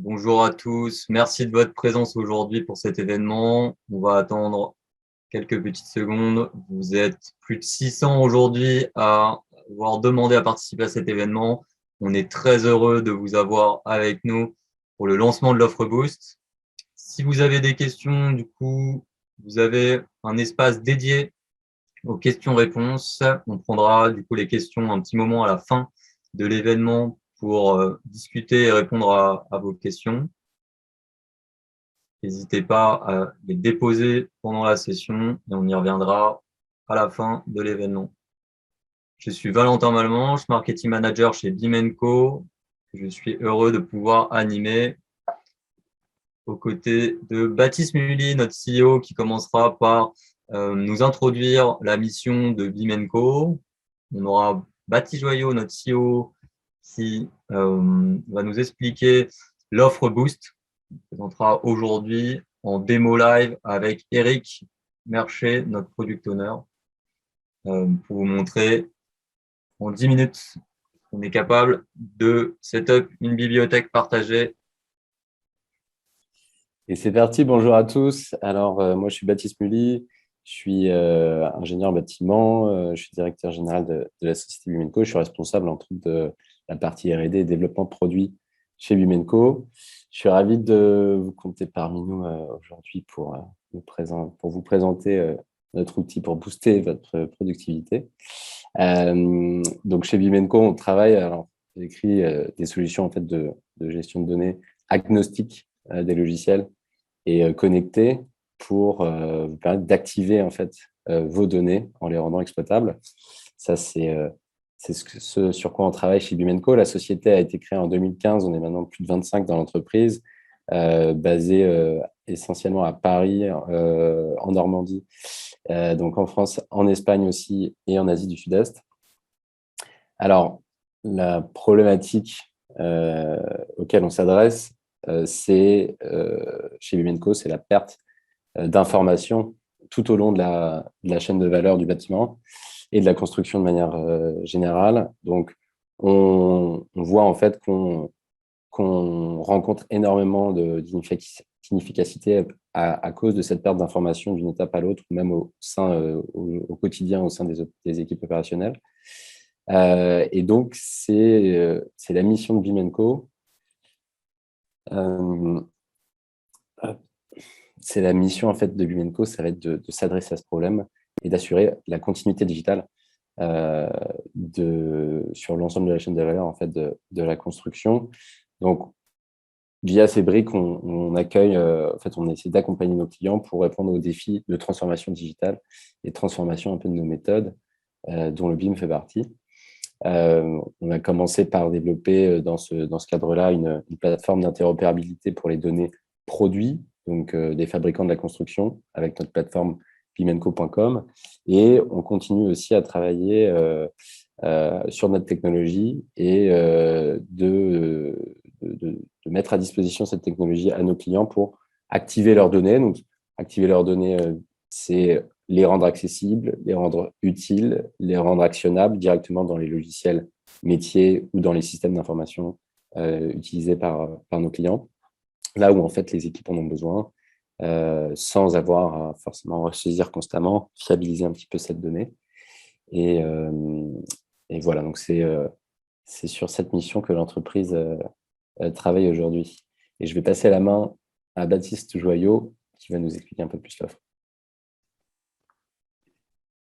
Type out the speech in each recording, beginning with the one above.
Bonjour à tous, merci de votre présence aujourd'hui pour cet événement. On va attendre quelques petites secondes. Vous êtes plus de 600 aujourd'hui à avoir demandé à participer à cet événement. On est très heureux de vous avoir avec nous pour le lancement de l'offre Boost. Si vous avez des questions, du coup, vous avez un espace dédié aux questions-réponses. On prendra du coup les questions un petit moment à la fin de l'événement pour discuter et répondre à vos questions. N'hésitez pas à les déposer pendant la session et on y reviendra à la fin de l'événement. Je suis Valentin Malmanche, marketing manager chez Bimenco. Je suis heureux de pouvoir animer aux côtés de Baptiste Mully, notre CEO, qui commencera par nous introduire la mission de Bimenco. On aura Baptiste Joyot, notre CEO, qui va nous expliquer l'offre Boost, présentera aujourd'hui en démo live avec Eric Mercher, notre product owner, pour vous montrer en 10 minutes qu'on est capable de setup une bibliothèque partagée. Et c'est parti, bonjour à tous. Alors, moi, je suis Baptiste Mully, je suis ingénieur en bâtiment, je suis directeur général de la société Bimenco. Je suis responsable, entre autres, de la partie R&D et développement de produits chez Bimenco. Je suis ravi de vous compter parmi nous aujourd'hui pour vous présenter notre outil pour booster votre productivité. Donc, chez Bimenco, on travaille, alors, j'ai écrit des solutions en fait, de gestion de données agnostiques des logiciels et connectés pour vous permettre d'activer en fait vos données en les rendant exploitables. Ça, c'est ce sur quoi on travaille chez Bimenco. La société a été créée en 2015. On est maintenant plus de 25 dans l'entreprise, basée essentiellement à Paris, en Normandie, donc en France, en Espagne aussi et en Asie du Sud-Est. Alors, la problématique auquel on s'adresse, c'est chez Bimenco, c'est la perte d'informations tout au long de la chaîne de valeur du bâtiment et de la construction de manière générale. Donc, on voit en fait qu'on rencontre énormément d'inefficacité à cause de cette perte d'informations d'une étape à l'autre, même au quotidien au sein des équipes opérationnelles. Et donc, c'est la mission de Bimenco. C'est la mission en fait de Bimenco, ça va être de s'adresser à ce problème et d'assurer la continuité digitale sur l'ensemble de la chaîne de valeur en fait de la construction. Donc, via ces briques, on accueille, en fait, on essaie d'accompagner nos clients pour répondre aux défis de transformation digitale et de transformation un peu de nos méthodes, dont le BIM fait partie. On a commencé par développer dans ce cadre-là une plateforme d'interopérabilité pour les données produits, donc des fabricants de la construction, avec notre plateforme bimenco.com. Et on continue aussi à travailler sur notre technologie et de mettre à disposition cette technologie à nos clients pour activer leurs données. Donc, activer leurs données, c'est les rendre accessibles, les rendre utiles, les rendre actionnables directement dans les logiciels métiers ou dans les systèmes d'information utilisés par nos clients, là où en fait les équipes en ont besoin, sans avoir à forcément ressaisir constamment, fiabiliser un petit peu cette donnée. Et voilà, donc c'est sur cette mission que l'entreprise travaille aujourd'hui. Et je vais passer la main à Baptiste Joyot qui va nous expliquer un peu plus l'offre.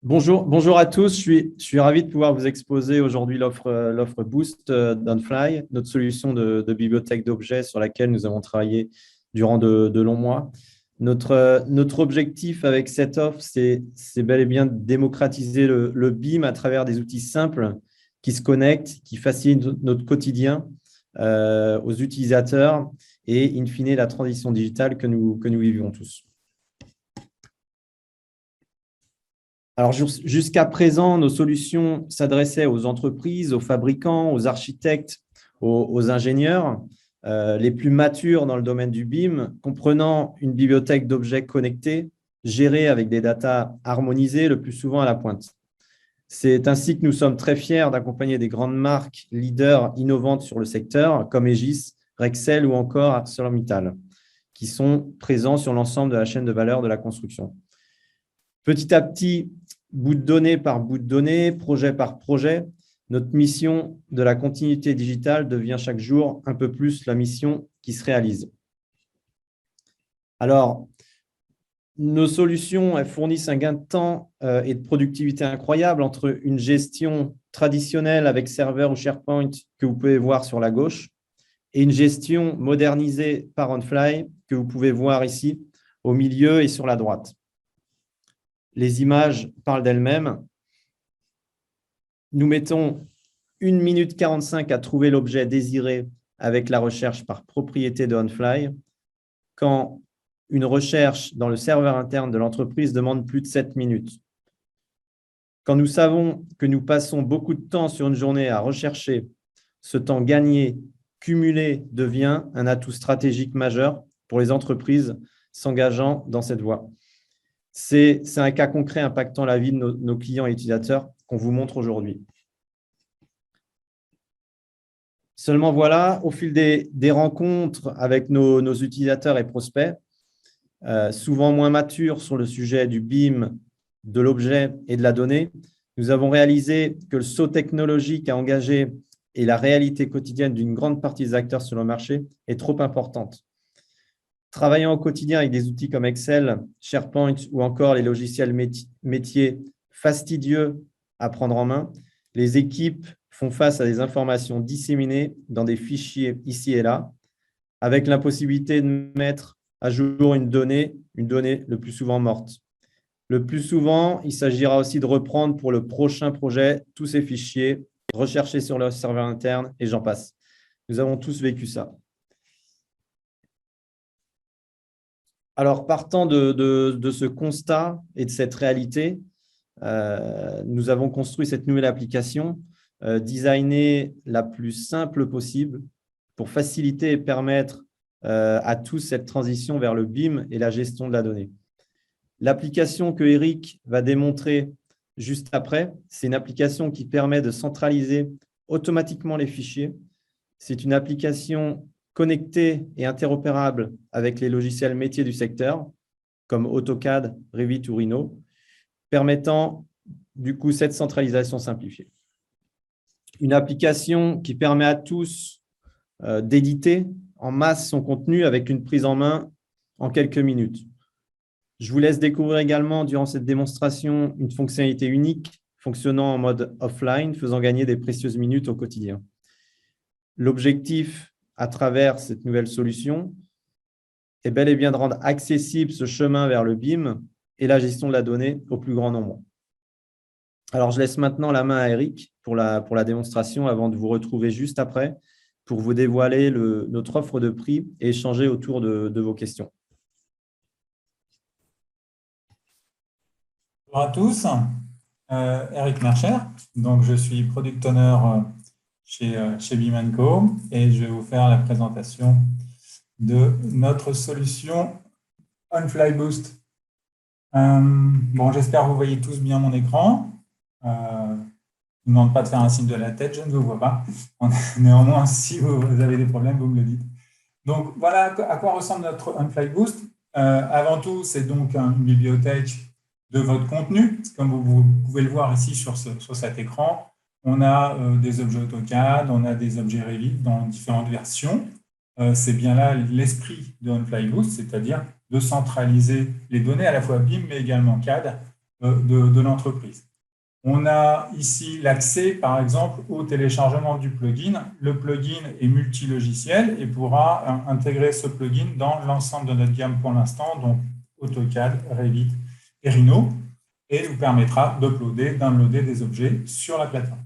Bonjour à tous, je suis ravi de pouvoir vous exposer aujourd'hui l'offre Boost d'Onfly, notre solution de bibliothèque d'objets sur laquelle nous avons travaillé durant de longs mois. Notre objectif avec cette offre, c'est bel et bien de démocratiser le BIM à travers des outils simples qui se connectent, qui facilitent notre quotidien aux utilisateurs et, in fine, la transition digitale que nous vivons tous. Alors, jusqu'à présent, nos solutions s'adressaient aux entreprises, aux fabricants, aux architectes, aux ingénieurs, les plus matures dans le domaine du BIM, comprenant une bibliothèque d'objets connectés, gérée avec des datas harmonisées, le plus souvent à la pointe. C'est ainsi que nous sommes très fiers d'accompagner des grandes marques leaders innovantes sur le secteur, comme Aegis, Rexel ou encore ArcelorMittal, qui sont présents sur l'ensemble de la chaîne de valeur de la construction. Petit à petit, bout de données par bout de données, projet par projet, notre mission de la continuité digitale devient chaque jour un peu plus la mission qui se réalise. Alors, nos solutions, elles fournissent un gain de temps et de productivité incroyable entre une gestion traditionnelle avec serveur ou SharePoint que vous pouvez voir sur la gauche et une gestion modernisée par OnFly que vous pouvez voir ici au milieu et sur la droite. Les images parlent d'elles-mêmes. Nous mettons 1 minute 45 à trouver l'objet désiré avec la recherche par propriété de OnFly, quand une recherche dans le serveur interne de l'entreprise demande plus de 7 minutes. Quand nous savons que nous passons beaucoup de temps sur une journée à rechercher, ce temps gagné, cumulé, devient un atout stratégique majeur pour les entreprises s'engageant dans cette voie. C'est un cas concret impactant la vie de nos clients et utilisateurs qu'on vous montre aujourd'hui. Seulement voilà, au fil des rencontres avec nos utilisateurs et prospects, souvent moins matures sur le sujet du BIM, de l'objet et de la donnée, nous avons réalisé que le saut technologique à engager et la réalité quotidienne d'une grande partie des acteurs sur le marché est trop importante. Travaillant au quotidien avec des outils comme Excel, SharePoint ou encore les logiciels métiers fastidieux à prendre en main, les équipes font face à des informations disséminées dans des fichiers ici et là, avec l'impossibilité de mettre à jour une donnée le plus souvent morte. Le plus souvent, il s'agira aussi de reprendre pour le prochain projet tous ces fichiers, rechercher sur leur serveur interne et j'en passe. Nous avons tous vécu ça. Alors, partant de ce constat et de cette réalité, nous avons construit cette nouvelle application, designée la plus simple possible pour faciliter et permettre à tous cette transition vers le BIM et la gestion de la donnée. L'application que Eric va démontrer juste après, c'est une application qui permet de centraliser automatiquement les fichiers. C'est une application connectée et interopérable avec les logiciels métiers du secteur, comme AutoCAD, Revit ou Rhino, permettant du coup cette centralisation simplifiée. Une application qui permet à tous d'éditer en masse son contenu avec une prise en main en quelques minutes. Je vous laisse découvrir également durant cette démonstration une fonctionnalité unique fonctionnant en mode offline, faisant gagner des précieuses minutes au quotidien. L'objectif à travers cette nouvelle solution est bel et bien de rendre accessible ce chemin vers le BIM et la gestion de la donnée au plus grand nombre. Alors, je laisse maintenant la main à Eric pour la démonstration avant de vous retrouver juste après pour vous dévoiler notre offre de prix et échanger autour de vos questions. Bonjour à tous, Eric Mercher, donc je suis Product Owner chez BIM & Co et je vais vous faire la présentation de notre solution OnFly Boost. Bon, j'espère que vous voyez tous bien mon écran. Je ne vous demande pas de faire un signe de la tête, je ne vous vois pas. Néanmoins, si vous avez des problèmes, vous me le dites. Donc voilà à quoi ressemble notre OnFly Boost. Avant tout, c'est donc une bibliothèque de votre contenu. Comme vous pouvez le voir ici sur cet écran, on a des objets AutoCAD, on a des objets Revit dans différentes versions. C'est bien là l'esprit de OnFly Boost, c'est-à-dire de centraliser les données à la fois BIM mais également CAD de l'entreprise. On a ici l'accès, par exemple, au téléchargement du plugin. Le plugin est multilogiciel et pourra intégrer ce plugin dans l'ensemble de notre gamme pour l'instant, donc AutoCAD, Revit et Rhino, et nous permettra d'uploader, downloader des objets sur la plateforme.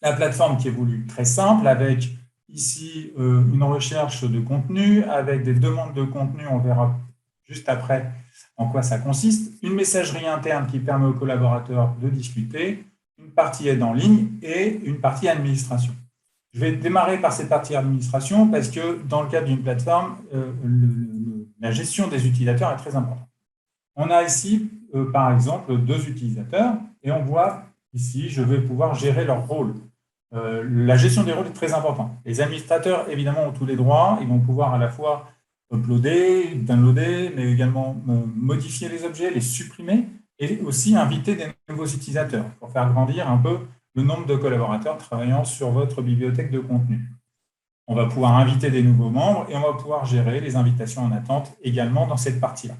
La plateforme qui est voulue très simple, avec ici une recherche de contenu, avec des demandes de contenu, on verra juste après en quoi ça consiste, une messagerie interne qui permet aux collaborateurs de discuter, une partie aide en ligne et une partie administration. Je vais démarrer par cette partie administration parce que dans le cadre d'une plateforme, la gestion des utilisateurs est très importante. On a ici, par exemple, 2 utilisateurs et on voit ici, je vais pouvoir gérer leur rôle. la gestion des rôles est très importante. Les administrateurs, évidemment, ont tous les droits. Ils vont pouvoir à la fois uploader, downloader, mais également modifier les objets, les supprimer et aussi inviter des nouveaux utilisateurs pour faire grandir un peu le nombre de collaborateurs travaillant sur votre bibliothèque de contenu. On va pouvoir inviter des nouveaux membres et on va pouvoir gérer les invitations en attente également dans cette partie-là.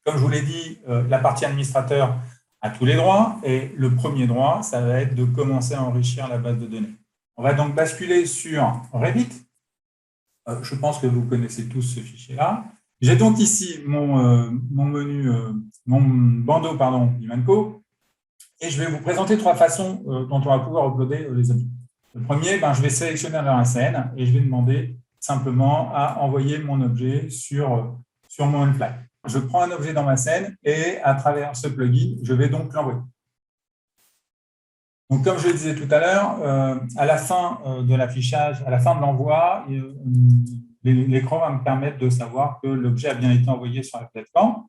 Comme je vous l'ai dit, la partie administrateur a tous les droits et le premier droit, ça va être de commencer à enrichir la base de données. On va donc basculer sur Revit. Je pense que vous connaissez tous ce fichier-là. J'ai donc ici mon menu, mon bandeau, Bimenco, et je vais vous présenter 3 façons dont on va pouvoir uploader les objets. Le premier, je vais sélectionner un scène et je vais demander simplement à envoyer mon objet sur mon Onefly. Je prends un objet dans ma scène et à travers ce plugin, je vais donc l'envoyer. Donc, comme je le disais tout à l'heure, à la fin de l'affichage, à la fin de l'envoi, l'écran va me permettre de savoir que l'objet a bien été envoyé sur la plateforme.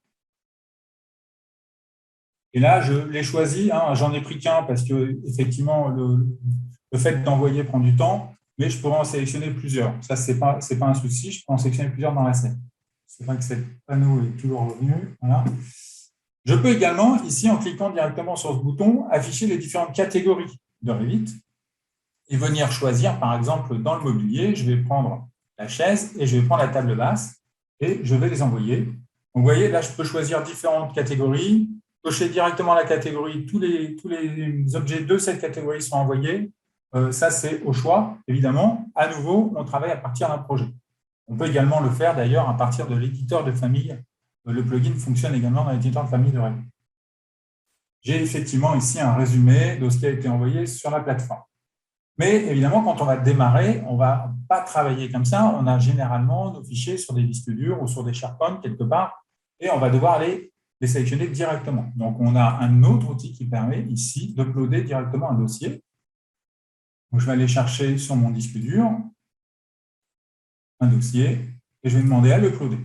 Et là, je l'ai choisi. J'en ai pris qu'un parce que effectivement, le fait d'envoyer prend du temps, mais je pourrais en sélectionner plusieurs. Ça, ce n'est pas un souci. Je peux en sélectionner plusieurs dans la scène. C'est vrai que ce panneau est toujours revenu. Voilà. Je peux également, ici, en cliquant directement sur ce bouton, afficher les différentes catégories de Revit et venir choisir, par exemple, dans le mobilier, je vais prendre la chaise et je vais prendre la table basse et je vais les envoyer. Donc, vous voyez, là, je peux choisir différentes catégories, cocher directement la catégorie, tous les objets de cette catégorie sont envoyés. Ça, c'est au choix, évidemment. À nouveau, on travaille à partir d'un projet. On peut également le faire, d'ailleurs, à partir de l'éditeur de famille. Le plugin fonctionne également dans l'éditeur de famille de Revit. J'ai effectivement ici un résumé de ce qui a été envoyé sur la plateforme. Mais évidemment, quand on va démarrer, on ne va pas travailler comme ça. On a généralement nos fichiers sur des disques durs ou sur des SharePoint quelque part, et on va devoir les sélectionner directement. Donc, on a un autre outil qui permet ici d'uploader directement un dossier. Donc, je vais aller chercher sur mon disque dur un dossier et je vais demander à l'uploader.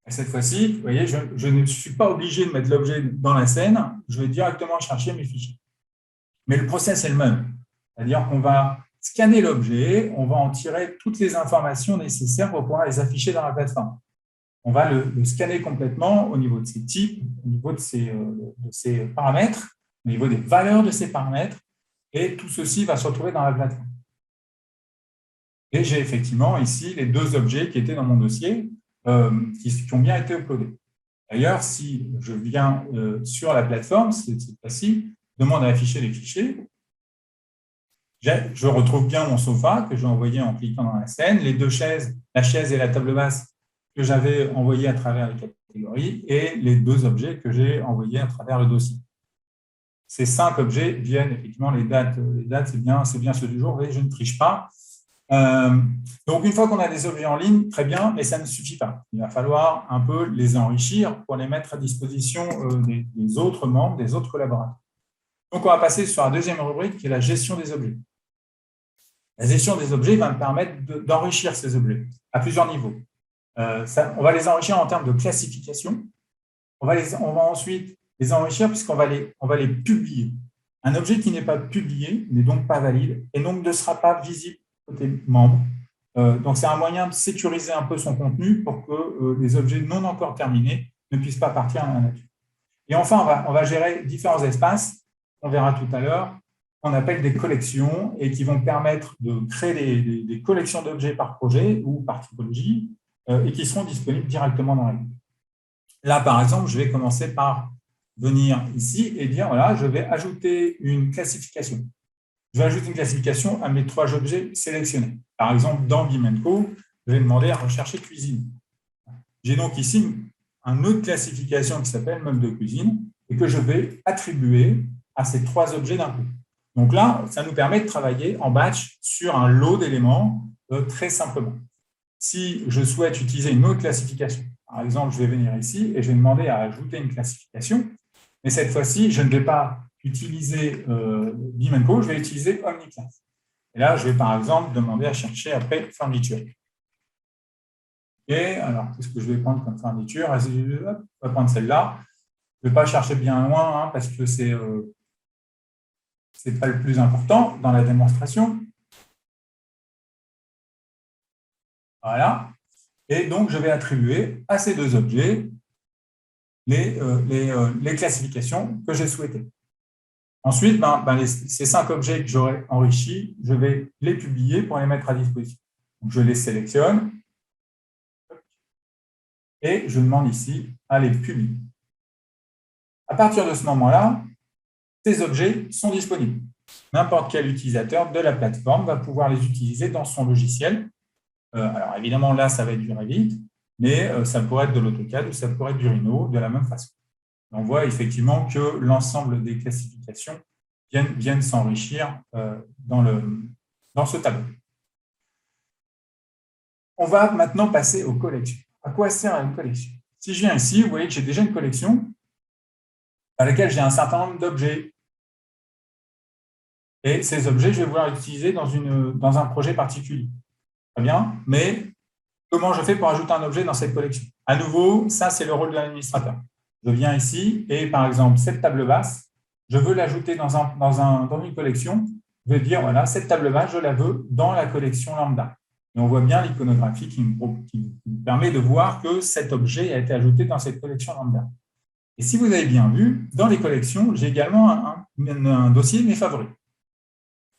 Et cette fois-ci, vous voyez, je ne suis pas obligé de mettre l'objet dans la scène, je vais directement chercher mes fichiers. Mais le process est le même. C'est-à-dire qu'on va scanner l'objet, on va en tirer toutes les informations nécessaires pour pouvoir les afficher dans la plateforme. On va le scanner complètement au niveau de ses types, au niveau de ses paramètres, au niveau des valeurs de ces paramètres, et tout ceci va se retrouver dans la plateforme. Et j'ai effectivement ici les 2 objets qui étaient dans mon dossier qui ont bien été uploadés. D'ailleurs, si je viens sur la plateforme, cette fois-ci, demande à afficher les fichiers, je retrouve bien mon sofa que j'ai envoyé en cliquant dans la scène, les 2 chaises, la chaise et la table basse que j'avais envoyées à travers les catégories et les 2 objets que j'ai envoyés à travers le dossier. Ces 5 objets viennent effectivement, les dates c'est bien ceux du jour, et je ne triche pas. Donc, une fois qu'on a des objets en ligne, très bien, mais ça ne suffit pas. Il va falloir un peu les enrichir pour les mettre à disposition des autres membres, des autres collaborateurs. Donc, on va passer sur la deuxième rubrique qui est la gestion des objets. La gestion des objets va me permettre d'enrichir ces objets à plusieurs niveaux. On va les enrichir en termes de classification. On va ensuite les enrichir puisqu'on va les publier. Un objet qui n'est pas publié n'est donc pas valide et donc ne sera pas visible côté membre. Donc, c'est un moyen de sécuriser un peu son contenu pour que les objets non encore terminés ne puissent pas partir à la nature. Et enfin, on va gérer différents espaces, on verra tout à l'heure, qu'on appelle des collections et qui vont permettre de créer des collections d'objets par projet ou par typologie et qui seront disponibles directement dans la vie. Là, par exemple, je vais commencer par venir ici et dire, voilà, je vais ajouter une classification. Je vais ajouter une classification à mes 3 objets sélectionnés. Par exemple, dans Bimenco, je vais demander à rechercher cuisine. J'ai donc ici une autre classification qui s'appelle meuble de cuisine et que je vais attribuer à ces 3 objets d'un coup. Donc là, ça nous permet de travailler en batch sur un lot d'éléments très simplement. Si je souhaite utiliser une autre classification, par exemple, je vais venir ici et je vais demander à ajouter une classification, mais cette fois-ci, je ne vais pas utiliser Bimenco, je vais utiliser OmniClass. Et là, je vais par exemple demander à chercher après furniture. Et alors, qu'est-ce que je vais prendre comme furniture? On va prendre celle-là. Je ne vais pas chercher bien loin parce que c'est ce n'est pas le plus important dans la démonstration. Voilà. Et donc, je vais attribuer à ces deux objets les classifications que j'ai souhaitées. Ensuite, ces 5 objets que j'aurai enrichis, je vais les publier pour les mettre à disposition. Donc, je les sélectionne et je demande ici à les publier. À partir de ce moment-là, ces objets sont disponibles. N'importe quel utilisateur de la plateforme va pouvoir les utiliser dans son logiciel. Alors évidemment, là, ça va être du Revit, mais ça pourrait être de l'AutoCAD ou ça pourrait être du Rhino de la même façon. On voit effectivement que l'ensemble des classifications viennent s'enrichir dans ce tableau. On va maintenant passer aux collections. À quoi sert une collection? Si je viens ici, vous voyez que j'ai déjà une collection dans laquelle j'ai un certain nombre d'objets. Et ces objets, je vais vouloir les utiliser dans un projet particulier. Très bien, mais comment je fais pour ajouter un objet dans cette collection? À nouveau, ça, c'est le rôle de l'administrateur. Je viens ici et, par exemple, cette table basse, je veux l'ajouter dans une collection. Je vais dire, voilà, cette table basse, je la veux dans la collection lambda. Et on voit bien l'iconographie qui me permet de voir que cet objet a été ajouté dans cette collection lambda. Et si vous avez bien vu, dans les collections, j'ai également un dossier mes favoris.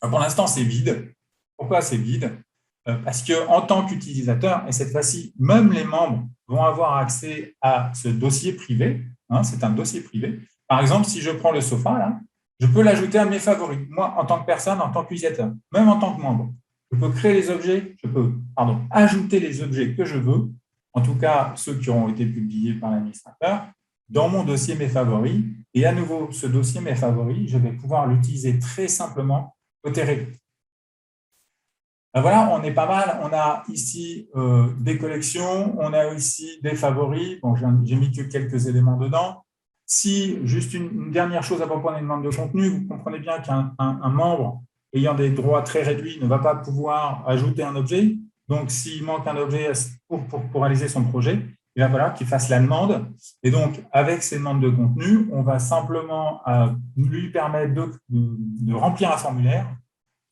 Alors pour l'instant, c'est vide. Pourquoi c'est vide? Parce qu'en tant qu'utilisateur, et cette fois-ci, même les membres vont avoir accès à ce dossier privé. C'est un dossier privé. Par exemple, si je prends le sofa, là, je peux l'ajouter à mes favoris. Moi, en tant que personne, en tant qu'utilisateur, même en tant que membre, je peux créer les objets, ajouter les objets que je veux, en tout cas ceux qui auront été publiés par l'administrateur, dans mon dossier mes favoris. Et à nouveau, ce dossier mes favoris, je vais pouvoir l'utiliser très simplement côté Revit. Voilà, on est pas mal. On a ici des collections, on a ici des favoris. Bon, j'ai mis que quelques éléments dedans. Si, juste une dernière chose à propos des demandes de contenu, vous comprenez bien qu'un membre ayant des droits très réduits ne va pas pouvoir ajouter un objet. Donc, s'il manque un objet pour réaliser son projet, il va falloir qu'il fasse la demande. Et donc, avec ces demandes de contenu, on va simplement lui permettre de remplir un formulaire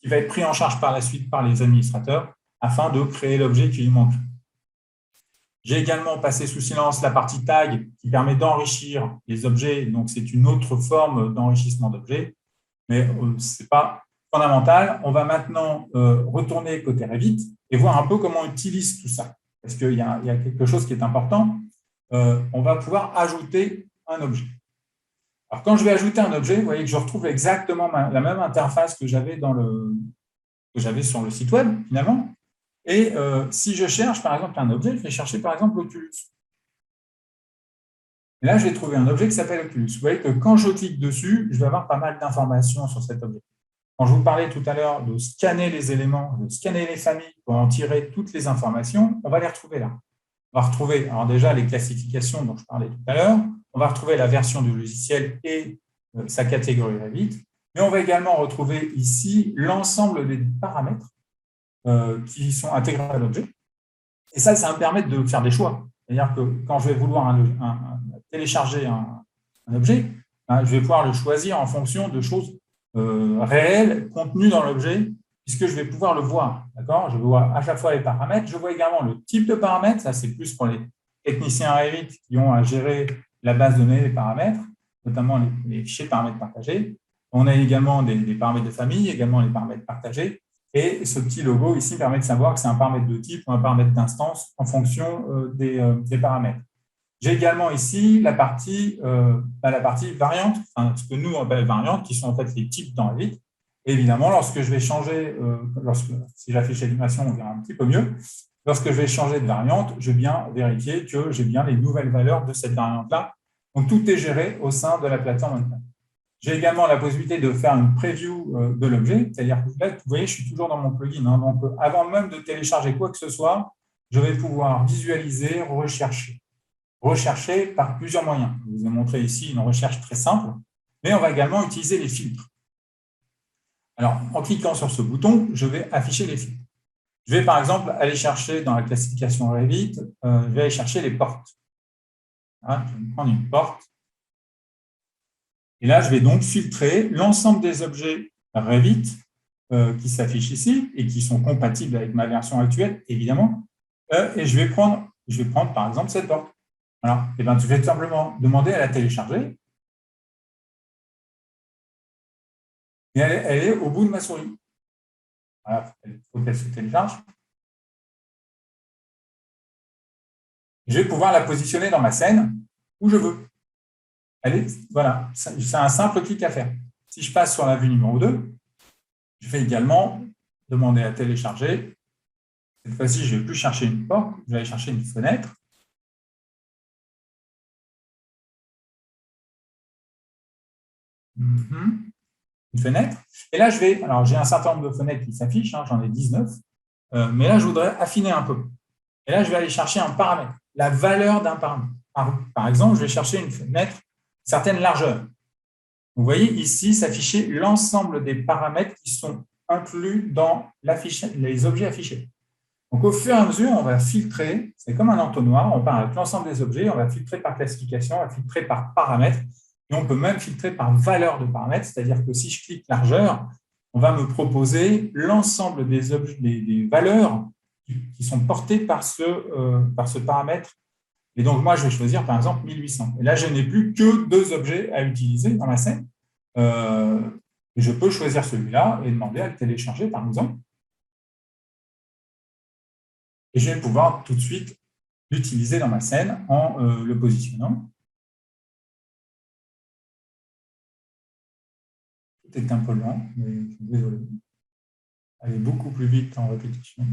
qui va être pris en charge par la suite par les administrateurs afin de créer l'objet qui lui manque. J'ai également passé sous silence la partie tag qui permet d'enrichir les objets. Donc, c'est une autre forme d'enrichissement d'objets, mais ce n'est pas fondamental. On va maintenant retourner côté Revit et voir un peu comment on utilise tout ça. Parce qu'il y a quelque chose qui est important. On va pouvoir ajouter un objet. Alors, quand je vais ajouter un objet, vous voyez que je retrouve exactement la même interface que j'avais sur le site web, finalement. Et si je cherche, par exemple, un objet, je vais chercher, par exemple, l'Oculus. Et là, je vais trouver un objet qui s'appelle Oculus. Vous voyez que quand je clique dessus, je vais avoir pas mal d'informations sur cet objet. Quand je vous parlais tout à l'heure de scanner les éléments, de scanner les familles pour en tirer toutes les informations, on va les retrouver là. On va retrouver, alors déjà, les classifications dont je parlais tout à l'heure. On va retrouver la version du logiciel et sa catégorie Revit. Mais on va également retrouver ici l'ensemble des paramètres qui sont intégrés à l'objet. Et ça va me permettre de faire des choix. C'est-à-dire que quand je vais vouloir télécharger un objet, je vais pouvoir le choisir en fonction de choses réelles contenues dans l'objet, puisque je vais pouvoir le voir. D'accord ? Je vois à chaque fois les paramètres. Je vois également le type de paramètres. Ça, c'est plus pour les techniciens Revit qui ont à gérer la base de données des paramètres, notamment les fichiers de paramètres partagés. On a également des paramètres de famille, également les paramètres partagés. Et ce petit logo ici permet de savoir que c'est un paramètre de type ou un paramètre d'instance en fonction des paramètres. J'ai également ici la partie variante, ce que nous on appelle variante, qui sont en fait les types dans Revit. Et évidemment, lorsque je vais changer, si j'affiche l'animation, on verra un petit peu mieux. Lorsque je vais changer de variante, je vais bien vérifier que j'ai bien les nouvelles valeurs de cette variante-là. Donc, tout est géré au sein de la plateforme on-prem. J'ai également la possibilité de faire une preview de l'objet, c'est-à-dire que là, vous voyez, je suis toujours dans mon plugin. Donc, avant même de télécharger quoi que ce soit, je vais pouvoir visualiser, rechercher par plusieurs moyens. Je vous ai montré ici une recherche très simple, mais on va également utiliser les filtres. Alors, en cliquant sur ce bouton, je vais afficher les filtres. Je vais, par exemple, aller chercher dans la classification Revit, je vais aller chercher les portes. Voilà, je vais prendre une porte. Et là, je vais donc filtrer l'ensemble des objets Revit qui s'affichent ici et qui sont compatibles avec ma version actuelle, évidemment. Et je vais prendre par exemple cette porte. Voilà. Et bien, tu vais tout simplement demander à la télécharger. Et elle est au bout de ma souris. Voilà, il faut qu'elle se télécharge. Je vais pouvoir la positionner dans ma scène où je veux. Voilà, c'est un simple clic à faire. Si je passe sur la vue numéro 2, je vais également demander à télécharger. Cette fois-ci, je ne vais plus chercher une porte, je vais aller chercher une fenêtre. Une fenêtre. Et là, alors j'ai un certain nombre de fenêtres qui s'affichent, j'en ai 19, mais là, je voudrais affiner un peu. Et là, je vais aller chercher un paramètre, la valeur d'un paramètre. Par exemple, je vais chercher une fenêtre, une certaine largeur. Vous voyez ici s'afficher l'ensemble des paramètres qui sont inclus dans les objets affichés. Donc, au fur et à mesure, on va filtrer, c'est comme un entonnoir, on part avec l'ensemble des objets, on va filtrer par classification, on va filtrer par paramètre, et on peut même filtrer par valeur de paramètre, c'est-à-dire que si je clique largeur, on va me proposer l'ensemble des valeurs qui sont portées par ce paramètre. Et donc, moi, je vais choisir, par exemple, 1800. Et là, je n'ai plus que 2 objets à utiliser dans ma scène. Je peux choisir celui-là et demander à le télécharger, par exemple. Et je vais pouvoir tout de suite l'utiliser dans ma scène en le positionnant. Tout est un peu lent, mais je suis désolé. Aller beaucoup plus vite en répétition.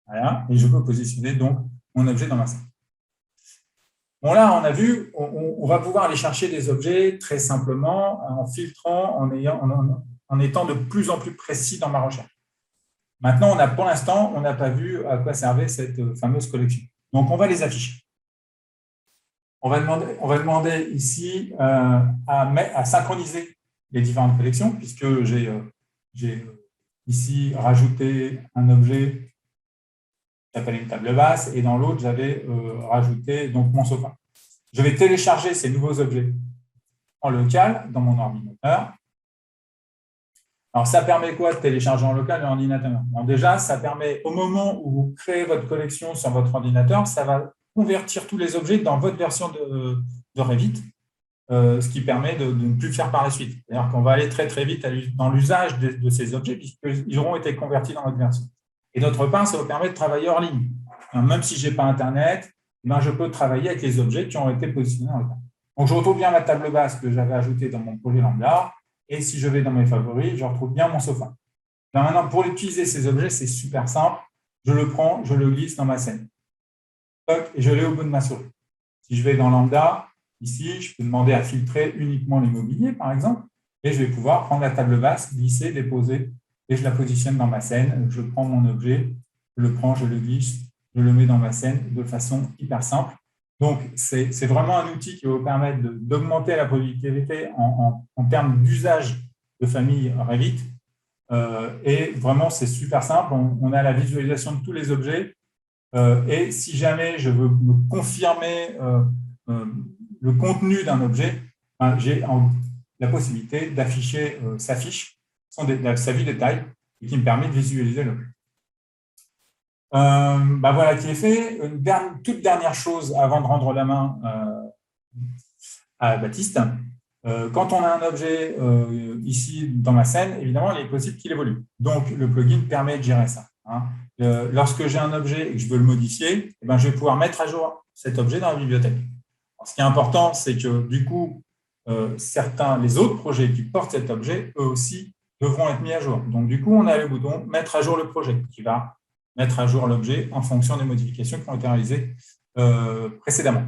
Voilà, et je peux positionner donc mon objet dans ma scène. Bon, là, on a vu, on va pouvoir aller chercher des objets très simplement en filtrant, en étant de plus en plus précis dans ma recherche. Maintenant, pour l'instant, on n'a pas vu à quoi servait cette fameuse collection. Donc, on va les afficher. On va demander ici à synchroniser les différentes collections, puisque j'ai ici rajouté un objet qui s'appelle une table basse, et dans l'autre, j'avais rajouté donc, mon sofa. Je vais télécharger ces nouveaux objets en local dans mon ordinateur. Alors, ça permet quoi de télécharger en local dans l'ordinateur? Bon, déjà, ça permet, au moment où vous créez votre collection sur votre ordinateur, ça va convertir tous les objets dans votre version de Revit, ce qui permet de ne plus le faire par la suite. C'est-à-dire qu'on va aller très, très vite dans l'usage de ces objets, puisqu'ils auront été convertis dans votre version. Et d'autre part, ça vous permet de travailler hors ligne. Même si je n'ai pas Internet, je peux travailler avec les objets qui ont été positionnés en local. Donc, je retrouve bien ma table basse que j'avais ajoutée dans mon projet Lambda. Et si je vais dans mes favoris, je retrouve bien mon sofa. Là, maintenant, pour utiliser ces objets, c'est super simple. Je le prends, je le glisse dans ma scène. Et je l'ai au bout de ma souris. Si je vais dans Lambda, ici, je peux demander à filtrer uniquement l'immobilier, par exemple. Et je vais pouvoir prendre la table basse, glisser, déposer, et je la positionne dans ma scène. Je prends mon objet, je le prends, je le glisse, je le mets dans ma scène de façon hyper simple. Donc, c'est vraiment un outil qui va vous permettre d'augmenter la productivité en termes d'usage de famille Revit. Et vraiment, c'est super simple. On a la visualisation de tous les objets. Et si jamais je veux me confirmer le contenu d'un objet, j'ai la possibilité d'afficher sa fiche, sa vue détail, et qui me permet de visualiser l'objet. Voilà qui est fait. Une toute dernière chose avant de rendre la main à Baptiste. Quand on a un objet ici dans ma scène, évidemment, il est possible qu'il évolue. Donc, le plugin permet de gérer ça. Lorsque j'ai un objet et que je veux le modifier, je vais pouvoir mettre à jour cet objet dans la bibliothèque. Alors, ce qui est important, c'est que du coup, les autres projets qui portent cet objet, eux aussi, devront être mis à jour. Donc, du coup, on a le bouton « Mettre à jour le projet » qui va mettre à jour l'objet en fonction des modifications qui ont été réalisées précédemment.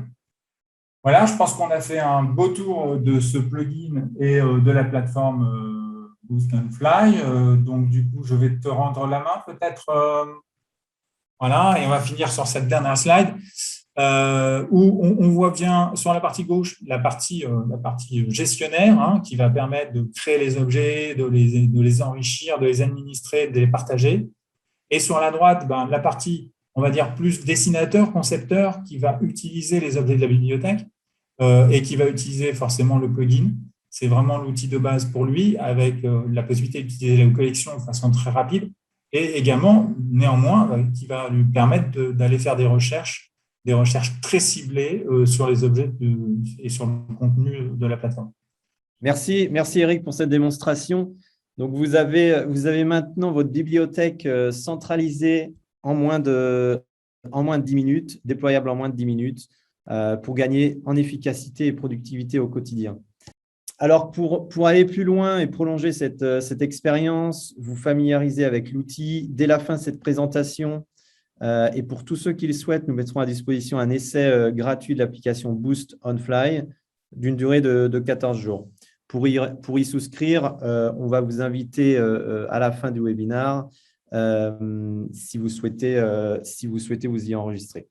Voilà, je pense qu'on a fait un beau tour de ce plugin et de la plateforme Boost and Fly. Donc, du coup, je vais te rendre la main peut-être. Voilà, et on va finir sur cette dernière slide où on voit bien sur la partie gauche la partie gestionnaire qui va permettre de créer les objets, de les enrichir, de les administrer, de les partager. Et sur la droite, la partie, on va dire, plus dessinateur, concepteur, qui va utiliser les objets de la bibliothèque. et qui va utiliser forcément le plugin. C'est vraiment l'outil de base pour lui, avec la possibilité d'utiliser la collection de façon très rapide, et également, néanmoins, qui va lui permettre d'aller faire des recherches très ciblées sur les objets et sur le contenu de la plateforme. Merci Eric pour cette démonstration. Donc, vous avez maintenant votre bibliothèque centralisée en moins de 10 minutes, déployable en moins de 10 minutes pour gagner en efficacité et productivité au quotidien. Alors, pour aller plus loin et prolonger cette expérience, vous familiariser avec l'outil. Dès la fin de cette présentation, et pour tous ceux qui le souhaitent, nous mettrons à disposition un essai gratuit de l'application Boost on Fly d'une durée de 14 jours. Pour y souscrire, on va vous inviter à la fin du webinaire si vous souhaitez vous y enregistrer.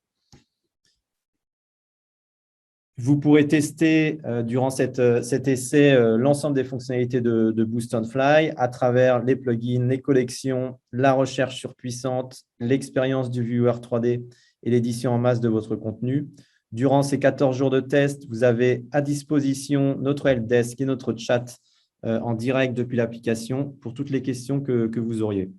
Vous pourrez tester durant cet essai l'ensemble des fonctionnalités de Boost on Fly à travers les plugins, les collections, la recherche surpuissante, l'expérience du viewer 3D et l'édition en masse de votre contenu. Durant ces 14 jours de test, vous avez à disposition notre helpdesk et notre chat en direct depuis l'application pour toutes les questions que vous auriez.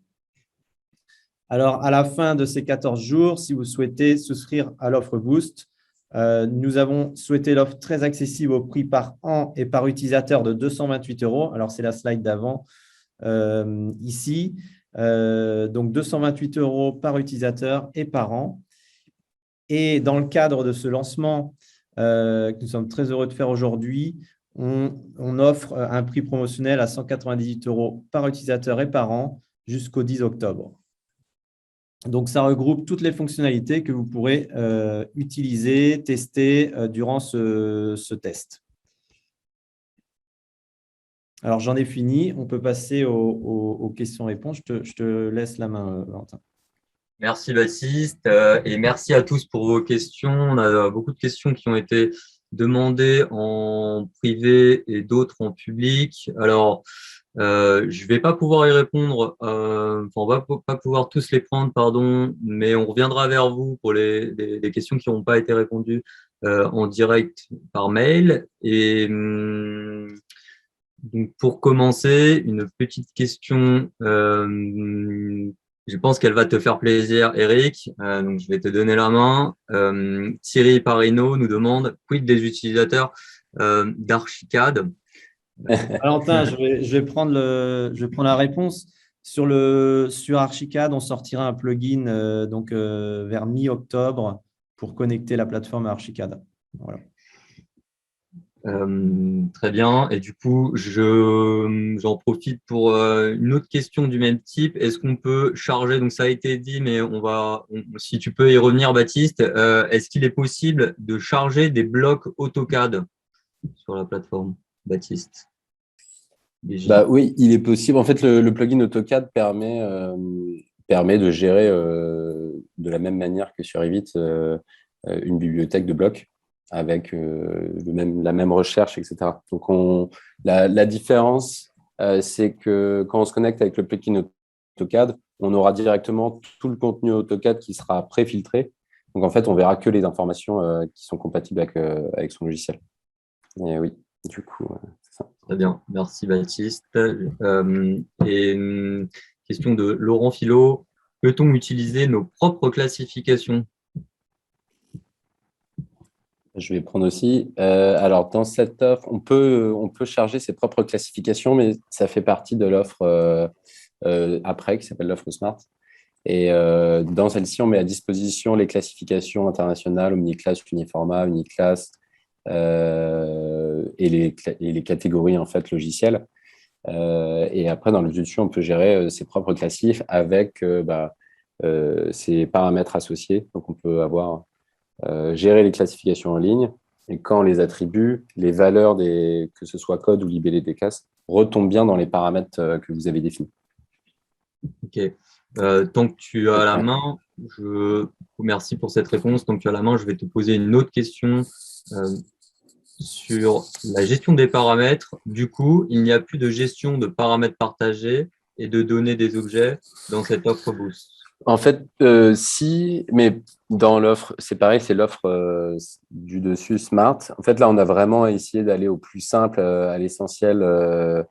Alors, à la fin de ces 14 jours, si vous souhaitez souscrire à l'offre Boost, nous avons souhaité l'offre très accessible au prix par an et par utilisateur de 228 €. Alors, c'est la slide d'avant ici. Donc, 228 € par utilisateur et par an. Et dans le cadre de ce lancement que nous sommes très heureux de faire aujourd'hui, on offre un prix promotionnel à 198 € par utilisateur et par an jusqu'au 10 octobre. Donc, ça regroupe toutes les fonctionnalités que vous pourrez utiliser, tester durant ce test. Alors, j'en ai fini. On peut passer aux questions-réponses. Je te laisse la main, Valentin. Merci Baptiste et merci à tous pour vos questions. On a beaucoup de questions qui ont été demandées en privé et d'autres en public. Alors, je vais pas pouvoir y répondre, on va pas pouvoir tous les prendre, pardon, mais on reviendra vers vous pour les questions qui n'ont pas été répondues en direct par mail. Et donc pour commencer, une petite question. Je pense qu'elle va te faire plaisir, Eric. Donc, je vais te donner la main. Thierry Parino nous demande quid des utilisateurs d'Archicad. Valentin, je vais prendre la réponse. Sur Archicad, on sortira un plugin vers mi-octobre pour connecter la plateforme à Archicad. Voilà. Très bien. Et du coup, j'en profite pour une autre question du même type. Est-ce qu'on peut charger, donc ça a été dit, mais si tu peux y revenir, Baptiste, est-ce qu'il est possible de charger des blocs AutoCAD sur la plateforme, Baptiste? Oui, il est possible. En fait, le plugin AutoCAD permet de gérer de la même manière que sur Revit une bibliothèque de blocs avec la même recherche, etc. Donc, la différence, c'est que quand on se connecte avec le plugin AutoCAD, on aura directement tout le contenu AutoCAD qui sera pré-filtré. Donc, en fait, on verra que les informations qui sont compatibles avec son logiciel. Et oui, du coup, c'est ça. Très bien, merci Baptiste. Et une question de Laurent Philo. Peut-on utiliser nos propres classifications? Je vais prendre aussi. Alors, dans cette offre, on peut charger ses propres classifications, mais ça fait partie de l'offre après, qui s'appelle l'offre Smart. Et dans celle-ci, on met à disposition les classifications internationales, Omniclass, Uniforma, Uniclass, et les catégories en fait logicielles. Et après, dans le dessus, on peut gérer ses propres classifs avec ses paramètres associés. Donc, on peut avoir gérer les classifications en ligne, et quand les attributs, les valeurs que ce soit code ou libellé des classes, retombent bien dans les paramètres que vous avez définis. Ok. Tant que tu as la main, merci pour cette réponse. Tant que tu as la main, je vais te poser une autre question sur la gestion des paramètres. Du coup, il n'y a plus de gestion de paramètres partagés et de données des objets dans cette offre Boost. En fait, si, mais dans l'offre, c'est pareil, c'est l'offre du dessus Smart. En fait, là, on a vraiment essayé d'aller au plus simple, à l'essentiel,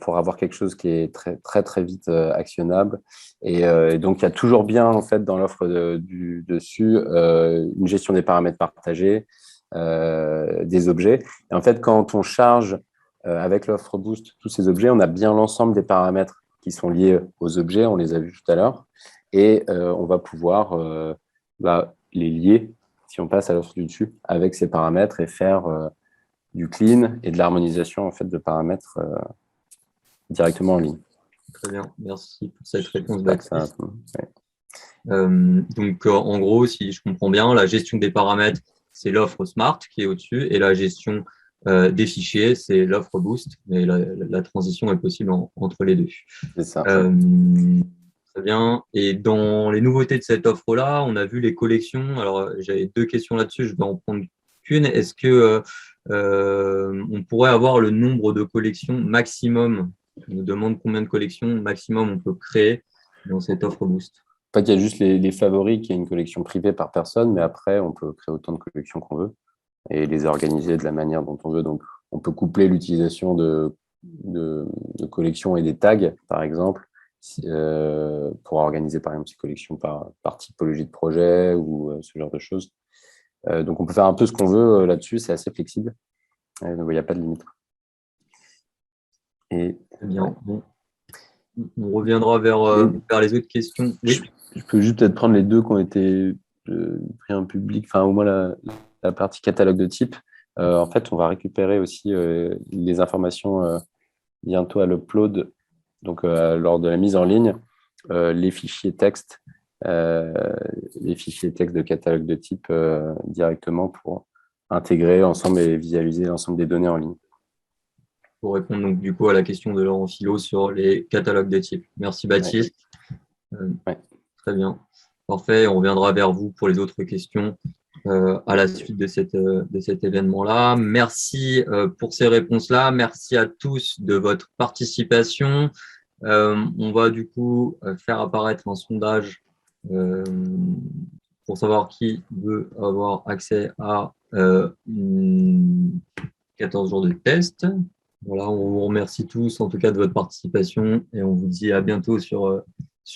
pour avoir quelque chose qui est très, très, très vite actionnable. Et donc, il y a toujours bien, en fait, dans l'offre du dessus, une gestion des paramètres partagés, des objets. Et en fait, quand on charge avec l'offre Boost tous ces objets, on a bien l'ensemble des paramètres qui sont liés aux objets, on les a vus tout à l'heure. Et on va pouvoir les lier, si on passe à l'offre du dessus, avec ces paramètres et faire du clean et de l'harmonisation en fait, de paramètres directement en ligne. Très bien, merci pour cette réponse, Baptiste. Ouais. Donc, en gros, si je comprends bien, la gestion des paramètres, c'est l'offre Smart qui est au-dessus, et la gestion des fichiers, c'est l'offre Boost, mais la transition est possible entre les deux. C'est ça. Très bien. Et dans les nouveautés de cette offre-là, on a vu les collections. Alors, j'avais 2 questions là-dessus, je vais en prendre qu'une. Est-ce que on pourrait avoir le nombre de collections maximum? On nous demande combien de collections maximum on peut créer dans cette offre Boost. En fait, il y a juste les favoris qui est une collection privée par personne, mais après, on peut créer autant de collections qu'on veut et les organiser de la manière dont on veut. Donc, on peut coupler l'utilisation de collections et des tags, par exemple, pour organiser, par exemple, ces collections par typologie de projet ou ce genre de choses. Donc, on peut faire un peu ce qu'on veut là-dessus. C'est assez flexible. Donc, il n'y a pas de limite. Et, très bien. Bon. On reviendra vers les autres questions. Oui. Je peux juste peut-être prendre les 2 qui ont été pris en public, enfin au moins la partie catalogue de type. En fait, on va récupérer aussi les informations bientôt à l'upload, donc lors de la mise en ligne, les fichiers texte de catalogue de type directement pour intégrer ensemble et visualiser l'ensemble des données en ligne. Pour répondre donc du coup à la question de Laurent Philo sur les catalogues de type. Merci Baptiste. Ouais. Très bien. Parfait. On reviendra vers vous pour les autres questions à la suite de cet événement-là. Merci pour ces réponses-là. Merci à tous de votre participation. On va du coup faire apparaître un sondage pour savoir qui veut avoir accès à 14 jours de test. Voilà, on vous remercie tous en tout cas de votre participation et on vous dit à bientôt sur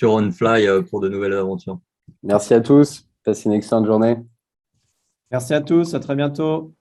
OnFly pour de nouvelles aventures. Merci à tous. Passez une excellente journée. Merci à tous. À très bientôt.